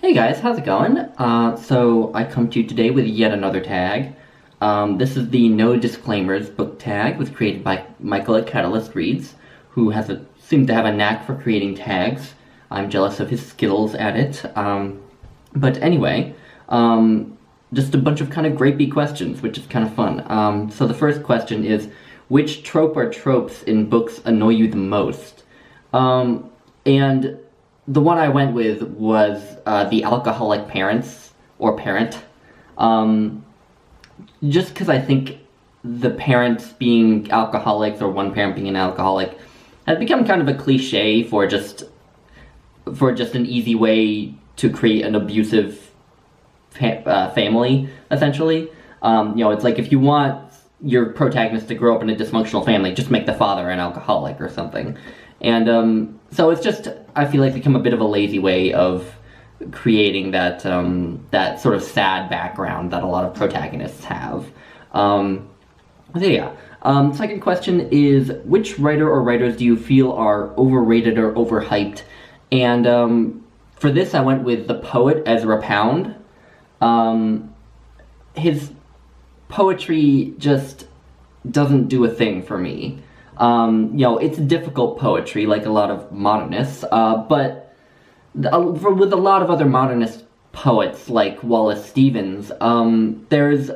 Hey guys, how's it going? So I come to you today with yet another tag. This is the No Disclaimers book tag, was created by Michael at Catalyst Reads, who seems to have a knack for creating tags. I'm jealous of his skills at it. But anyway, just a bunch of kind of grapey questions, which is kind of fun. So the first question is, which trope or tropes in books annoy you the most? And the one I went with was the alcoholic parents, or parent. Just because I think the parents being alcoholics, or one parent being an alcoholic, has become kind of a cliche for just an easy way to create an abusive family, essentially. It's like if you want your protagonist to grow up in a dysfunctional family, just make the father an alcoholic or something. And so it's just, I feel like, become a bit of a lazy way of creating that that sort of sad background that a lot of protagonists have. Second question is, which writer or writers do you feel are overrated or overhyped? And for this, I went with the poet Ezra Pound. His poetry just doesn't do a thing for me. It's difficult poetry, like a lot of modernists, but with a lot of other modernist poets, like Wallace Stevens, there's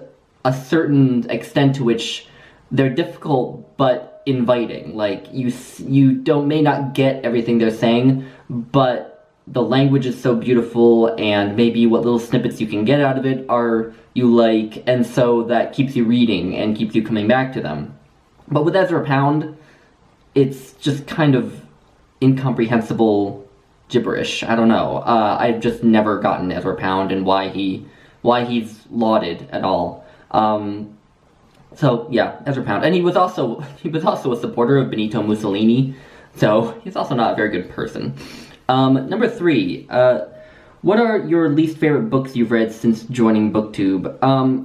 a certain extent to which they're difficult but inviting. Like, you may not get everything they're saying, but the language is so beautiful, and maybe what little snippets you can get out of it are you like, and so that keeps you reading and keeps you coming back to them. But with Ezra Pound, it's just kind of incomprehensible gibberish. I don't know. I've just never gotten Ezra Pound and why he's lauded at all. So yeah, Ezra Pound, and he was also a supporter of Benito Mussolini, so he's also not a very good person. Number 3. What are your least favorite books you've read since joining BookTube?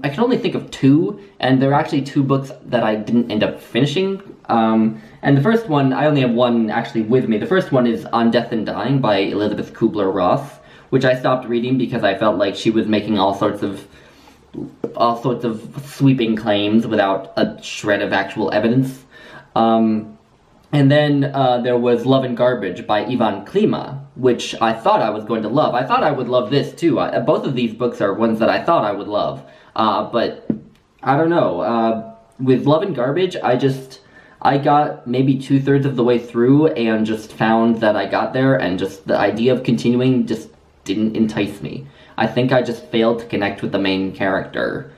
I can only think of 2, and they're actually 2 books that I didn't end up finishing. And the first one, I only have one actually with me. The first one is On Death and Dying by Elizabeth Kubler-Ross, which I stopped reading because I felt like she was making all sorts of sweeping claims without a shred of actual evidence. And then there was Love and Garbage by Ivan Klima, which I thought I was going to love. I thought I would love this too. Both of these books are ones that I thought I would love. But I don't know. With Love and Garbage, I got maybe 2/3 of the way through and just found that I got there, and just the idea of continuing just didn't entice me. I think I just failed to connect with the main character.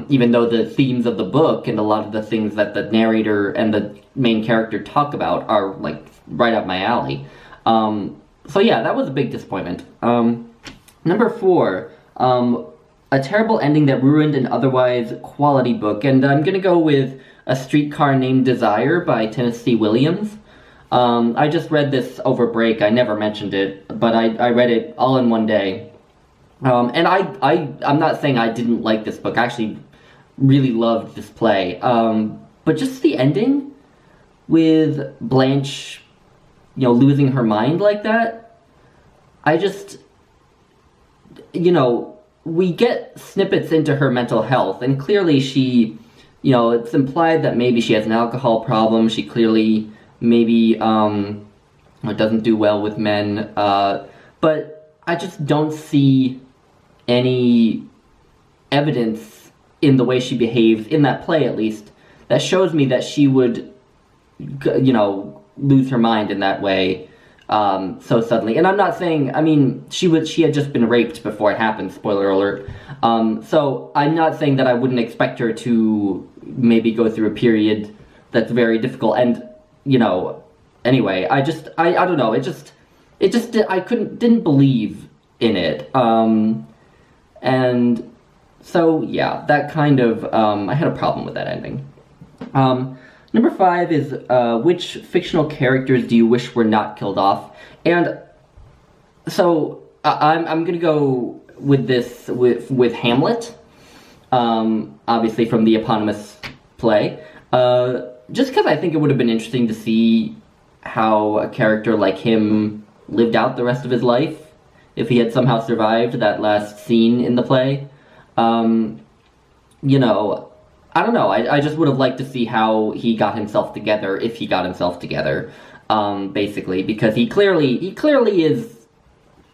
Even though the themes of the book and a lot of the things that the narrator and the main character talk about are, like, right up my alley. So yeah, that was a big disappointment. Number 4, a terrible ending that ruined an otherwise quality book, and I'm gonna go with A Streetcar Named Desire by Tennessee Williams. I just read this over break. I never mentioned it, but I read it all in one day. And I'm not saying I didn't like this book. I actually really loved this play. But just the ending with Blanche, losing her mind like that, we get snippets into her mental health, and clearly she, it's implied that maybe she has an alcohol problem. She clearly maybe doesn't do well with men. But I just don't see any evidence in the way she behaves, in that play at least, that shows me that she would, lose her mind in that way so suddenly. And I'm not saying, she had just been raped before it happened, spoiler alert. So I'm not saying that I wouldn't expect her to maybe go through a period that's very difficult, and, anyway, I don't know, I didn't believe in it. And so, yeah, that kind of, I had a problem with that ending. Number 5 is, which fictional characters do you wish were not killed off? And so, I'm gonna go with this, with Hamlet, obviously from the eponymous play, just because I think it would have been interesting to see how a character like him lived out the rest of his life, if he had somehow survived that last scene in the play. You know, I don't know. I just would have liked to see how he got himself together, if he got himself together, basically, because he clearly is.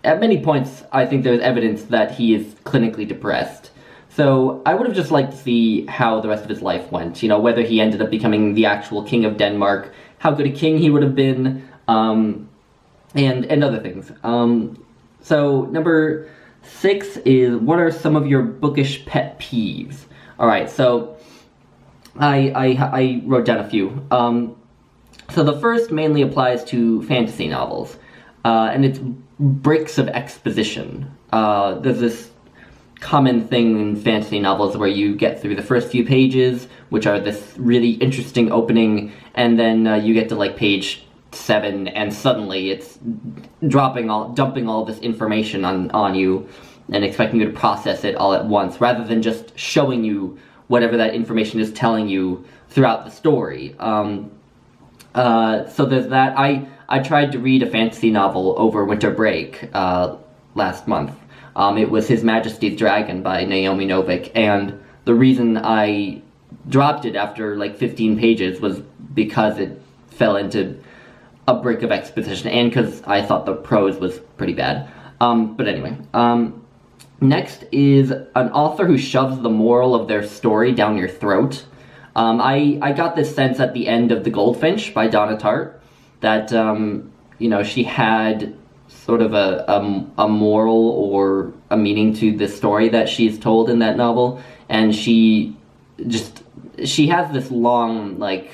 At many points, I think there's evidence that he is clinically depressed. So I would have just liked to see how the rest of his life went. You know, whether he ended up becoming the actual king of Denmark, how good a king he would have been, and other things. So number 6 is, what are some of your bookish pet peeves? All right, so I wrote down a few. So the first mainly applies to fantasy novels, and it's breaks of exposition. There's this common thing in fantasy novels where you get through the first few pages, which are this really interesting opening, and then you get to like page 7, and suddenly it's dumping all this information on you and expecting you to process it all at once, rather than just showing you whatever that information is telling you throughout the story. So there's that. I tried to read a fantasy novel over winter break last month. It was His Majesty's Dragon by Naomi Novik, and the reason I dropped it after like 15 pages was because it fell into a break of exposition, and because I thought the prose was pretty bad. But anyway, next is an author who shoves the moral of their story down your throat. I got this sense at the end of The Goldfinch by Donna Tartt that, you know, she had sort of a moral or a meaning to the story that she's told in that novel, and she has this long, like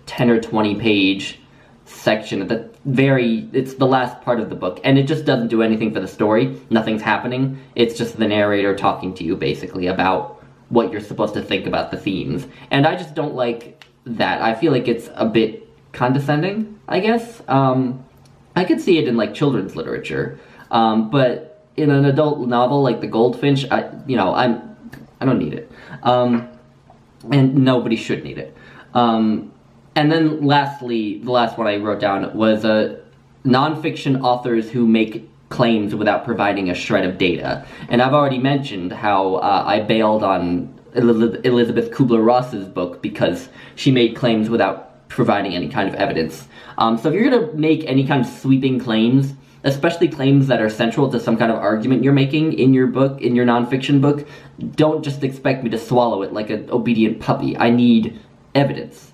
10 or 20 page section at it's the last part of the book, and it just doesn't do anything for the story. Nothing's happening. It's just the narrator talking to you, basically, about what you're supposed to think about the themes. And I just don't like that. I feel like it's a bit condescending, I guess. I could see it in like children's literature, but in an adult novel like The Goldfinch, I don't need it, and nobody should need it. And then lastly, the last one I wrote down was nonfiction authors who make claims without providing a shred of data. And I've already mentioned how I bailed on Elizabeth Kubler-Ross's book because she made claims without providing any kind of evidence. So if you're going to make any kind of sweeping claims, especially claims that are central to some kind of argument you're making in your book, in your nonfiction book, don't just expect me to swallow it like an obedient puppy. I need evidence.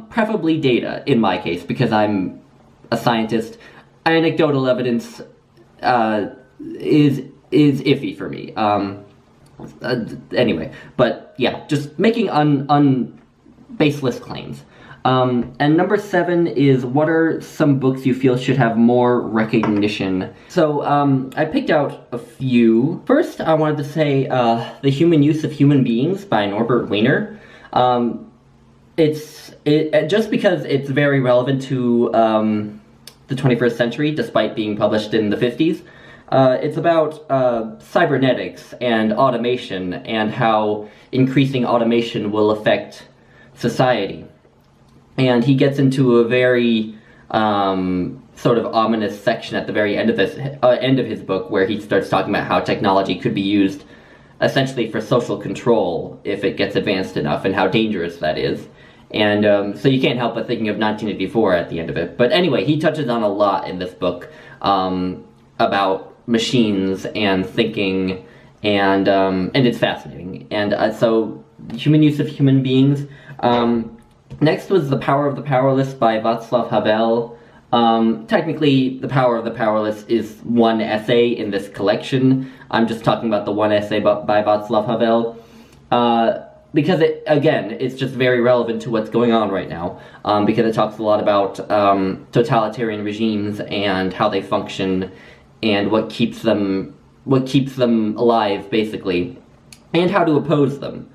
Preferably data, in my case, because I'm a scientist. Anecdotal evidence is iffy for me. Anyway, but yeah, just making baseless claims. And number 7 is, what are some books you feel should have more recognition? So I picked out a few. First, I wanted to say The Human Use of Human Beings by Norbert Wiener. Just because it's very relevant to the 21st century, despite being published in the 50s. It's about cybernetics and automation, and how increasing automation will affect society. And he gets into a very sort of ominous section at the very end of his book, where he starts talking about how technology could be used essentially for social control if it gets advanced enough, and how dangerous that is. And so you can't help but thinking of 1984 at the end of it. But anyway, he touches on a lot in this book about machines and thinking, and it's fascinating. And so, Human Use of Human Beings. Next was The Power of the Powerless by Václav Havel. Technically, The Power of the Powerless is one essay in this collection. I'm just talking about the one essay by Václav Havel. Because it's just very relevant to what's going on right now, because it talks a lot about totalitarian regimes and how they function, and what keeps them alive, basically, and how to oppose them.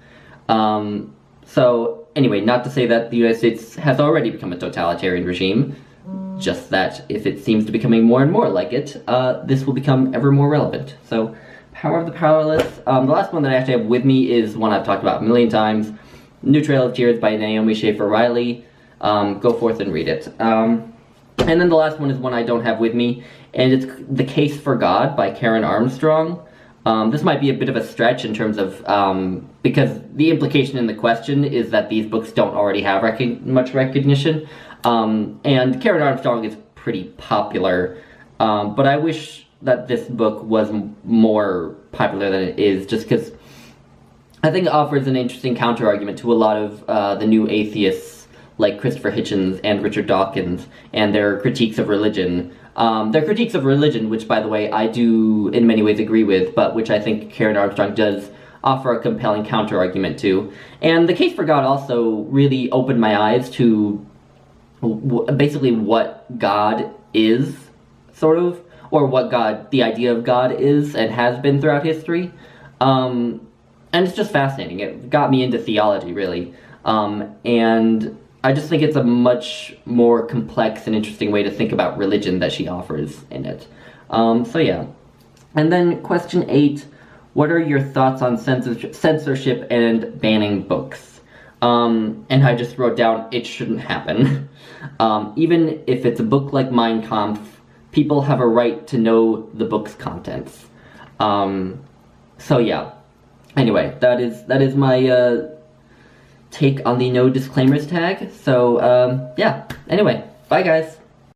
So anyway, not to say that the United States has already become a totalitarian regime, just that if it seems to be becoming more and more like it, this will become ever more relevant. So, Power of the Powerless. The last one that I actually have with me is one I've talked about a million times. New Trail of Tears by Naomi Schaefer Riley. Go forth and read it. And then the last one is one I don't have with me, and it's The Case for God by Karen Armstrong. This might be a bit of a stretch in terms of, because the implication in the question is that these books don't already have much recognition, and Karen Armstrong is pretty popular, but I wish that this book was more popular than it is, just because I think it offers an interesting counter-argument to a lot of the new atheists like Christopher Hitchens and Richard Dawkins and their critiques of religion. Their critiques of religion, which, by the way, I do in many ways agree with, but which I think Karen Armstrong does offer a compelling counter-argument to. And The Case for God also really opened my eyes to basically what God is, sort of, or what the idea of God is and has been throughout history. And it's just fascinating. It got me into theology, really. And I just think it's a much more complex and interesting way to think about religion that she offers in it. So yeah. And then question 8, what are your thoughts on censorship and banning books? And I just wrote down, it shouldn't happen. Even if it's a book like Mein Kampf, people have a right to know the book's contents. So yeah. Anyway, that is my take on the no disclaimers tag. So yeah. Anyway, bye guys.